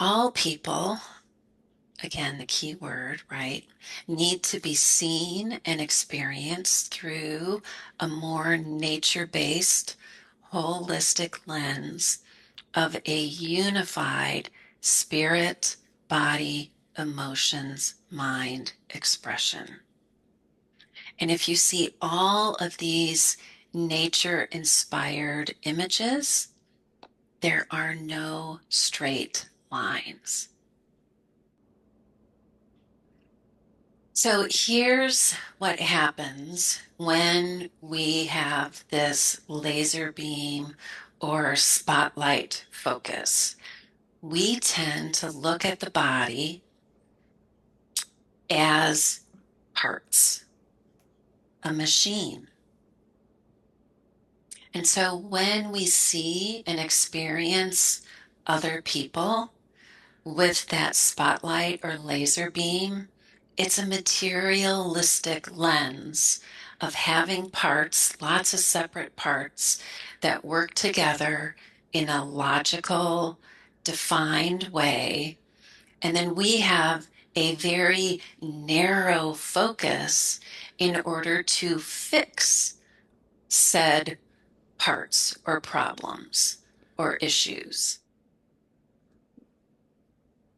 All people, again, the key word, right, need to be seen and experienced through a more nature-based, holistic lens of a unified spirit, body, emotions, mind expression. And if you see all of these nature-inspired images, there are no straight lines. So here's what happens when we have this laser beam or spotlight focus. We tend to look at the body as parts, a machine. And so when we see and experience other people with that spotlight or laser beam, it's a materialistic lens of having parts, lots of separate parts that work together in a logical, defined way. And then we have a very narrow focus in order to fix said parts or problems or issues.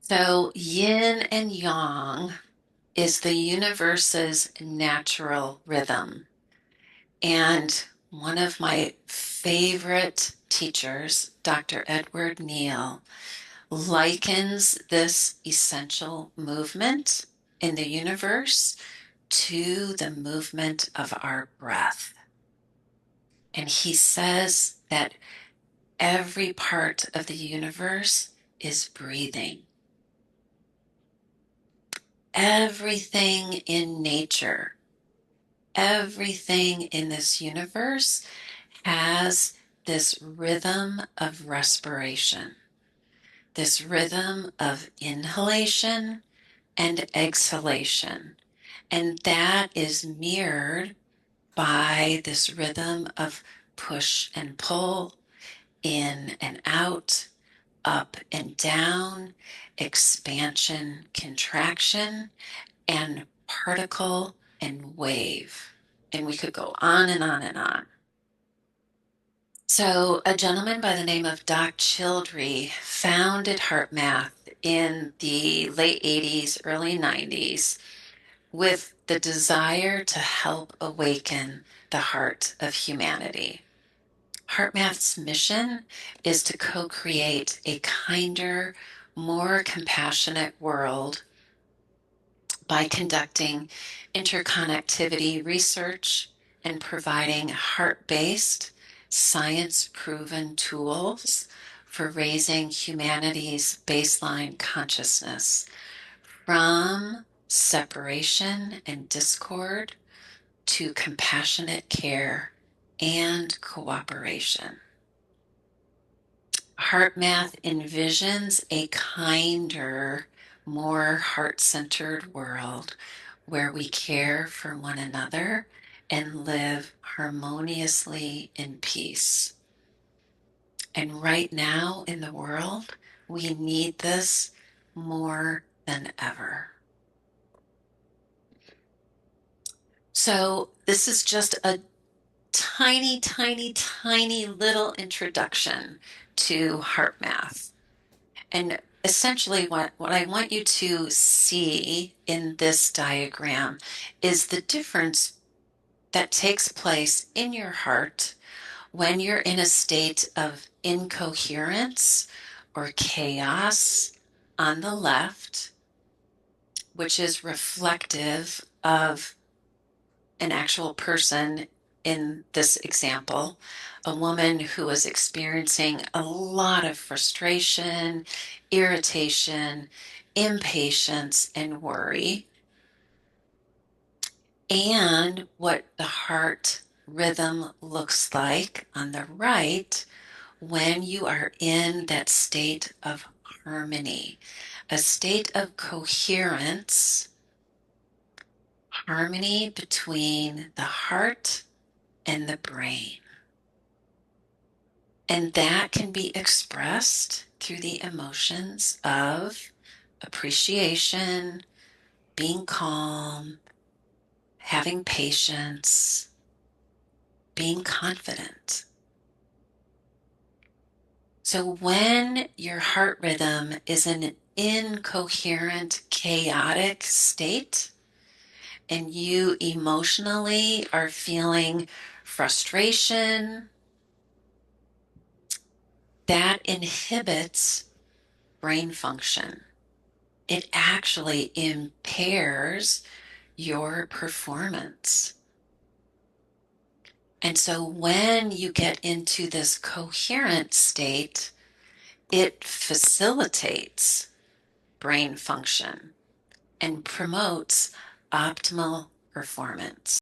So yin and yang is the universe's natural rhythm. And one of my favorite teachers, Dr. Edward Neal, likens this essential movement in the universe to the movement of our breath. And he says that every part of the universe is breathing. Everything in nature, everything in this universe has this rhythm of respiration, this rhythm of inhalation and exhalation. And that is mirrored by this rhythm of push and pull, in and out, up and down, expansion, contraction, and particle and wave. And we could go on and on and on. So a gentleman by the name of Doc Childrey founded HeartMath in the late 80s, early 90s with the desire to help awaken the heart of humanity. HeartMath's mission is to co-create a kinder, more compassionate world by conducting interconnectivity research and providing heart-based, science-proven tools for raising humanity's baseline consciousness from separation and discord to compassionate care and cooperation. HeartMath envisions a kinder, more heart-centered world where we care for one another and live harmoniously in peace. And right now in the world, we need this more than ever. So this is just a tiny, tiny, tiny little introduction to HeartMath. And essentially what I want you to see in this diagram is the difference that takes place in your heart when you're in a state of incoherence or chaos on the left, which is reflective of an actual person in this example, a woman who was experiencing a lot of frustration, irritation, impatience, and worry. And what the heart rhythm looks like on the right when you are in that state of harmony, a state of coherence, harmony between the heart and the brain. And that can be expressed through the emotions of appreciation, being calm, having patience, being confident. So when your heart rhythm is in an incoherent, chaotic state, and you emotionally are feeling frustration, that inhibits brain function. It actually impairs your performance. And so when you get into this coherent state, it facilitates brain function and promotes optimal performance.